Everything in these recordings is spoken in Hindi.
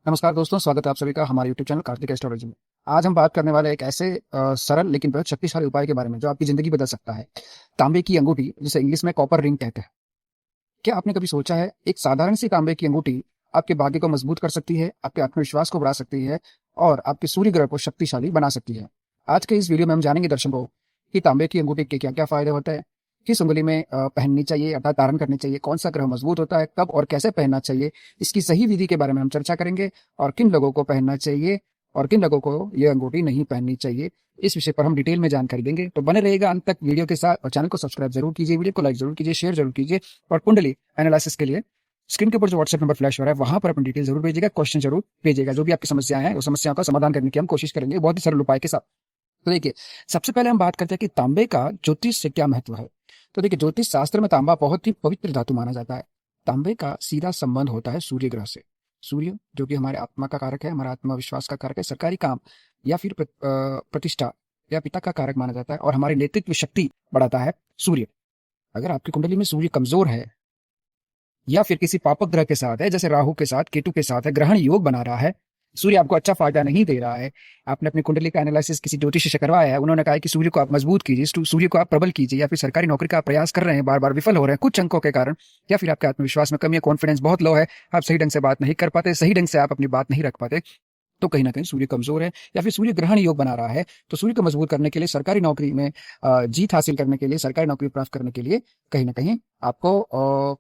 नमस्कार दोस्तों, स्वागत है आप सभी का हमारे YouTube चैनल कार्तिक एस्ट्रोलॉजी में। आज हम बात करने वाले एक ऐसे सरल लेकिन बहुत शक्तिशाली उपाय के बारे में जो आपकी जिंदगी बदल सकता है। तांबे की अंगूठी, जिसे इंग्लिश में कॉपर रिंग कहते हैं। क्या आपने कभी सोचा है, एक साधारण सी तांबे की अंगूठी आपके भाग्य को मजबूत कर सकती है, आपके आत्मविश्वास को बढ़ा सकती है और आपके सूर्य ग्रह को शक्तिशाली बना सकती है। आज के इस वीडियो में हम जानेंगे दर्शकों कि तांबे की अंगूठी के क्या क्या फायदे होते हैं, किस उंगली में पहननी चाहिए अर्थात धारण करनी चाहिए, कौन सा ग्रह मजबूत होता है, कब और कैसे पहनना चाहिए, इसकी सही विधि के बारे में हम चर्चा करेंगे और किन लोगों को पहनना चाहिए और किन लोगों को ये अंगूठी नहीं पहननी चाहिए। इस विषय पर हम डिटेल में जानकारी देंगे, तो बने रहेगा अंत तक वीडियो के साथ और चैनल को सब्सक्राइब जरूर कीजिए, वीडियो को लाइक जरूर कीजिए, शेयर जरूर कीजिए और कुंडली एनालिसिस के लिए स्क्रीन के ऊपर जो व्हाट्सएप नंबर फ्लैश हो रहा है वहां पर अपनी डिटेल जरूर भेजिएगा, क्वेश्चन जरूर भेजिएगा। जो भी आपकी समस्याएं हैं उस समस्याओं का समाधान करने की हम कोशिश करेंगे बहुत ही सरल उपाय के साथ। तो देखिए, सबसे पहले हम बात करते हैं कि तांबे का ज्योतिष से क्या महत्व है। तो देखिए, ज्योतिष शास्त्र में तांबा बहुत ही पवित्र धातु माना जाता है। तांबे का सीधा संबंध होता है सूर्य ग्रह से। सूर्य जो कि हमारे आत्मा का कारक है, हमारा आत्मविश्वास का कारक है, सरकारी काम या फिर प्रतिष्ठा या पिता का कारक माना जाता है और हमारी नेतृत्व शक्ति बढ़ाता है सूर्य। अगर आपकी कुंडली में सूर्य कमजोर है या फिर किसी पापक ग्रह के साथ है, जैसे राहु के साथ, केतु के साथ है, ग्रहण योग बना रहा है, सूर्य आपको अच्छा फायदा नहीं दे रहा है, आपने अपनी कुंडली का एनालिसिस किसी ज्योतिषी से करवाया है, उन्होंने कहा है कि सूर्य को आप मजबूत कीजिए, सूर्य को आप प्रबल कीजिए, या फिर सरकारी नौकरी का आप प्रयास कर रहे हैं, बार बार विफल हो रहे हैं कुछ अंकों के कारण, या फिर आपके आत्मविश्वास में कमी है, कॉन्फिडेंस बहुत लो है, आप सही ढंग से बात नहीं कर पाते, सही ढंग से आप अपनी बात नहीं रख पाते, तो कहीं ना कहीं सूर्य कमजोर है या फिर सूर्य ग्रहण योग बना रहा है। तो सूर्य को मजबूत करने के लिए, सरकारी नौकरी में जीत हासिल करने के लिए, सरकारी नौकरी प्राप्त करने के लिए कहीं ना कहीं आपको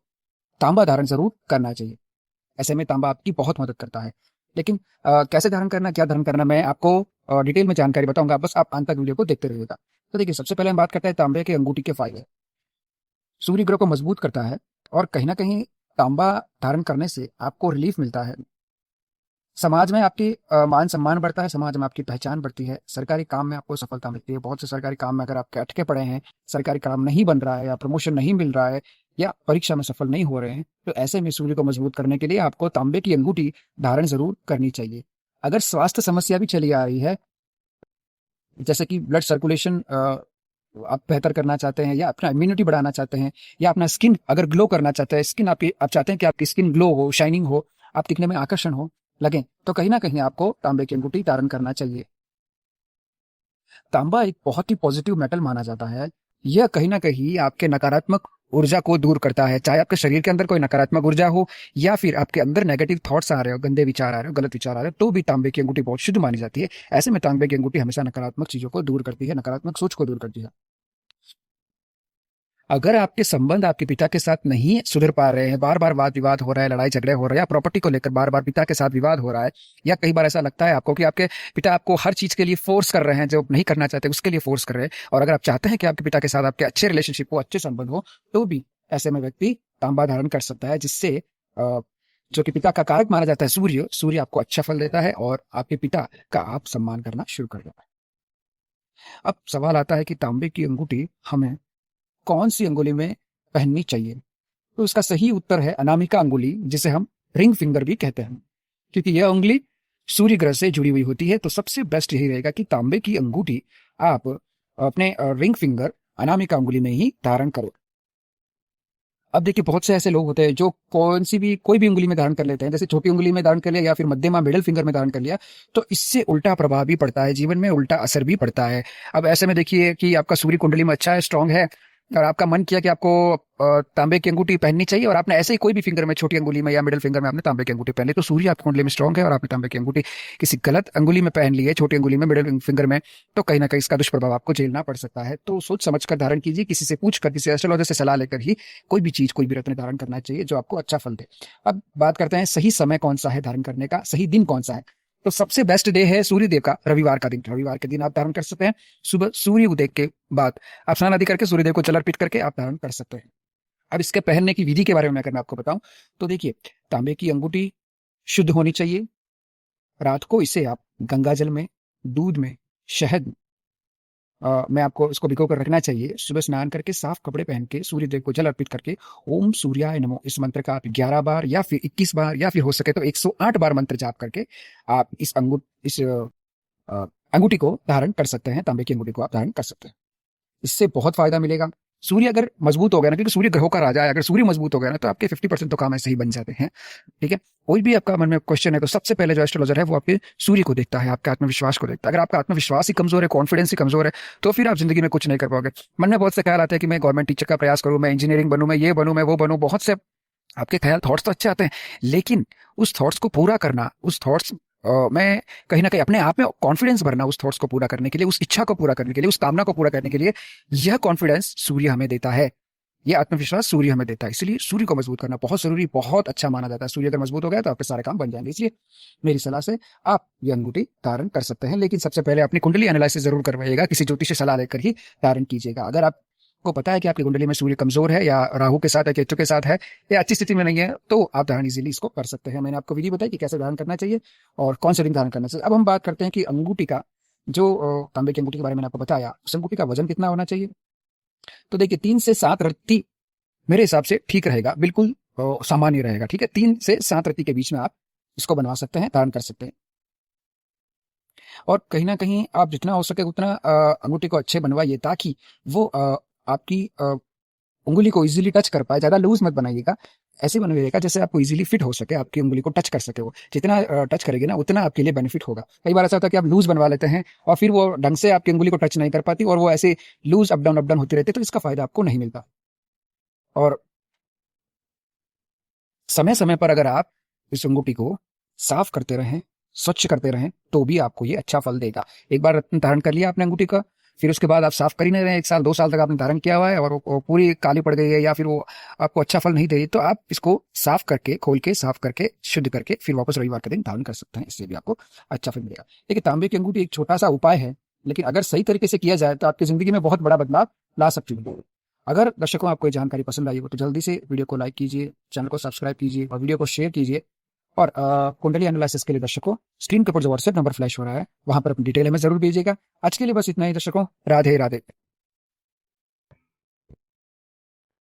तांबा धारण जरूर करना चाहिए। ऐसे में तांबा आपकी बहुत मदद करता है। लेकिन कैसे धारण करना, क्या धारण करना, मैं आपको डिटेल में जानकारी बताऊंगा, बस आप अंत तक वीडियो को देखते रहिएगा। तो देखिए, सबसे पहले हम बात करते हैं तांबे के अंगूठी के फायदे। सूर्य ग्रह को मजबूत करता है और कहीं ना कहीं तांबा धारण करने से आपको रिलीफ मिलता है। समाज में आपकी मान सम्मान बढ़ता है, समाज में आपकी पहचान बढ़ती है, सरकारी काम में आपको सफलता मिलती है। बहुत से सरकारी काम में अगर आपके अटके पड़े हैं, सरकारी काम नहीं बन रहा है या प्रमोशन नहीं मिल रहा है या परीक्षा में सफल नहीं हो रहे हैं, तो ऐसे में सूर्य को मजबूत करने के लिए आपको तांबे की अंगूठी धारण जरूर करनी चाहिए। अगर स्वास्थ्य समस्या भी चली आ रही है, जैसे कि ब्लड सर्कुलेशन आप बेहतर करना चाहते हैं या अपना इम्यूनिटी बढ़ाना चाहते हैं या अपना स्किन अगर ग्लो करना चाहते हैं, स्किन आपकी, आप चाहते हैं कि आपकी स्किन ग्लो हो, शाइनिंग हो, आप दिखने में आकर्षण हो लगे, तो कहीं ना कहीं आपको तांबे की अंगूठी धारण करना चाहिए। तांबा एक बहुत ही पॉजिटिव मेटल माना जाता है। यह कहीं ना कहीं आपके नकारात्मक ऊर्जा को दूर करता है। चाहे आपके शरीर के अंदर कोई नकारात्मक ऊर्जा हो या फिर आपके अंदर नेगेटिव थॉट्स आ रहे हो, गंदे विचार आ रहे हो, गलत विचार आ रहे हो, तो भी तांबे की अंगूठी बहुत शुद्ध मानी जाती है। ऐसे में तांबे की अंगूठी हमेशा नकारात्मक चीजों को दूर करती है, नकारात्मक सोच को दूर करती है। अगर आपके संबंध आपके पिता के साथ नहीं सुधर पा रहे हैं, बार बार वाद विवाद हो रहा है, लड़ाई झगड़े हो रहे हैं, या प्रॉपर्टी को लेकर बार बार पिता के साथ विवाद हो रहा है, या कई बार ऐसा लगता है आपको कि आपके पिता आपको हर चीज के लिए फोर्स कर रहे हैं, जो नहीं करना चाहते उसके लिए फोर्स कर रहे हैं, और अगर आप चाहते हैं कि आपके पिता के साथ आपके अच्छे रिलेशनशिप हो, अच्छे संबंध हो, तो भी ऐसे में व्यक्ति तांबा धारण कर सकता है, जिससे जो कि पिता का कारक माना जाता है सूर्य, सूर्य आपको अच्छा फल देता है और आपके पिता का आप सम्मान करना शुरू कर देता है। अब सवाल आता है कि तांबे की अंगूठी हमें कौन सी अंगुली में पहननी चाहिए। तो इसका सही उत्तर है अनामिका अंगुली, जिसे हम रिंग फिंगर भी कहते हैं, क्योंकि यह उंगली सूर्य ग्रह से जुड़ी हुई होती है। तो सबसे बेस्ट यही रहेगा कि तांबे की अंगूठी आप अपने रिंग फिंगर अनामिका अंगुली में ही धारण करो। अब देखिए, बहुत से ऐसे लोग होते हैं जो कोई भी उंगली में धारण कर लेते हैं, जैसे छोटी उंगली में धारण कर लिया या फिर मध्यमा मिडिल फिंगर में धारण कर लिया, तो इससे उल्टा प्रभाव भी पड़ता है, जीवन में उल्टा असर भी पड़ता है। अब ऐसे में देखिए कि आपका सूर्य कुंडली में अच्छा है, स्ट्रांग है, और आपका मन किया कि आपको तांबे की अंगूठी पहननी चाहिए, और आपने ऐसे ही कोई भी फिंगर में, छोटी अंगुली में या मिडिल फिंगर में आपने तांबे की अंगूठी पहन ली, तो सूर्य आपकी कुंडली में स्ट्रांग है और आपने तांबे की अंगूठी किसी गलत अंगुली में पहन ली है, छोटी अंगुली में, मिडिल फिंगर में, तो कहीं ना कहीं इसका दुष्प्रभाव आपको झेलना पड़ सकता है। तो सोच समझ कर धारण कीजिए, किसी से पूछ कर, किसी एस्ट्रोलॉजर से सलाह लेकर ही कोई भी चीज, कोई भी रत्न धारण करना चाहिए जो आपको अच्छा फल दे। अब बात करते हैं सही समय कौन सा है धारण करने का, सही दिन कौन सा है। तो सबसे बेस्ट डे है सूर्यदेव का रविवार का दिन। रविवार के दिन आप धारण कर सकते हैं, सुबह सूर्य उदय के बाद आप स्नान आदि करके सूर्यदेव को जल अर्पित करके आप धारण कर सकते हैं। अब इसके पहनने की विधि के बारे में अगर मैं आपको बताऊं, तो देखिए, तांबे की अंगूठी शुद्ध होनी चाहिए। रात को इसे आप गंगा जल में, दूध में, शहद में आपको इसको भिगो कर रखना चाहिए। सुबह स्नान करके साफ कपड़े पहन के सूर्यदेव को जल अर्पित करके ओम सूर्याय नमो इस मंत्र का आप 11 बार या फिर 21 बार या फिर हो सके तो 108 बार मंत्र जाप करके आप इस अंगूठी को धारण कर सकते हैं, तांबे की अंगूठी को आप धारण कर सकते हैं। इससे बहुत फायदा मिलेगा। सूर्य अगर मजबूत हो गया ना, क्योंकि सूर्य ग्रहों का राजा है, अगर सूर्य मजबूत हो गया ना तो आपके 50% तो काम ऐसे ही बन जाते हैं। ठीक है, कोई भी आपका मन में क्वेश्चन है तो सबसे पहले जो एस्ट्रोलॉजर है वो आपके सूर्य को देखता है, आपके आत्मविश्वास को देखता है। अगर आपका आत्मविश्वास ही कमजोर है, कॉन्फिडेंस ही कमजोर है, तो फिर आप जिंदगी में कुछ नहीं कर पाओगे। मन में बहुत से ख्याल आते हैं कि मैं गवर्नमेंट टीचर का प्रयास करूं, मैं इंजीनियरिंग बनूं, मैं ये बनूं, मैं वो बनूं, बहुत से आपके ख्याल थॉट्स तो अच्छे आते हैं, लेकिन उस थॉट्स को पूरा करना, उस थॉट्स में कहीं ना कहीं अपने आप में कॉन्फिडेंस भरना, उस थॉट्स को पूरा करने के लिए, उस इच्छा को पूरा करने के लिए, उस कामना को पूरा करने के लिए, यह कॉन्फिडेंस सूर्य हमें देता है, ये आत्मविश्वास सूर्य हमें देता है। इसलिए सूर्य को मजबूत करना बहुत जरूरी, बहुत अच्छा माना जाता है। सूर्य अगर मजबूत हो गया तो आपके सारे काम बन जाएंगे। इसलिए मेरी सलाह से आप ये अंगूठी धारण कर सकते हैं, लेकिन सबसे पहले अपनी कुंडली एनालिसिस जरूर करवाइएगा, किसी ज्योतिष से सलाह लेकर ही धारण कीजिएगा। अगर आपको पता है कि आपकी कुंडली में सूर्य कमजोर है, या राहु के साथ है, केतु के साथ है, या अच्छी स्थिति में नहीं है, तो आप धारण इजीली इसको कर सकते हैं। मैंने आपको विधि बताई कि कैसे धारण करना चाहिए और कौन से दिन धारण करना चाहिए। अब हम बात करते हैं कि अंगूठी का जो तांबे की अंगूठी के बारे में मैंने आपको बताया, उस अंगूठी का वजन कितना होना चाहिए। तो देखिए 3 से 7 रत्ती मेरे हिसाब से ठीक रहेगा, बिल्कुल सामान्य रहेगा। ठीक है, 3 से 7 रत्ती के बीच में आप इसको बनवा सकते हैं, धारण कर सकते हैं। और कहीं ना कहीं आप जितना हो सके उतना अंगूठी को अच्छे बनवाइए, ताकि वो आपकी उंगली को इजीली टच कर पाए। ज्यादा लूज मत बनाइएगा, ऐसे बनवाइएगा जैसे आपको इजीली फिट हो सके, आपकी उंगली को टच कर सके। वो जितना टच करेगी ना उतना आपके लिए बेनिफिट होगा। कई बार ऐसा होता है कि आप लूज बनवा लेते हैं और फिर वो ढंग से आपकी उंगली को टच नहीं कर पाती, और वो ऐसे लूज अप डाउन होती रहती है, तो इसका फायदा आपको नहीं मिलता। और समय समय पर अगर आप इस अंगूठी को साफ करते रहें, स्वच्छ करते रहें, तो भी आपको ये अच्छा फल देगा। एक बार रत्न धारण कर लिया आपने अंगूठी का, फिर उसके बाद आप साफ कर ही नहीं रहे, 1 साल 2 साल तक आपने धारण किया हुआ है और वो पूरी काली पड़ गई है, या फिर वो आपको अच्छा फल नहीं दे रही, तो आप इसको साफ करके, खोल के, साफ करके, शुद्ध करके फिर वापस रविवार के दिन धारण कर सकते हैं। इससे भी आपको अच्छा फल मिलेगा। देखिए, तांबे की अंगूठी एक छोटा सा उपाय है, लेकिन अगर सही तरीके से किया जाए तो आपकी जिंदगी में बहुत बड़ा बदलाव ला सकती है। अगर दर्शकों आपको ये जानकारी पसंद आई हो तो जल्दी से वीडियो को लाइक कीजिए, चैनल को सब्सक्राइब कीजिए और वीडियो को शेयर कीजिए। और कुंडली एनालिसिस के लिए दर्शकों स्क्रीन के ऊपर जो व्हाट्सएप नंबर फ्लैश हो रहा है वहां पर अपनी डिटेल हमें जरूर भेजिएगा। आज के लिए बस इतना ही दर्शकों, राधे राधे।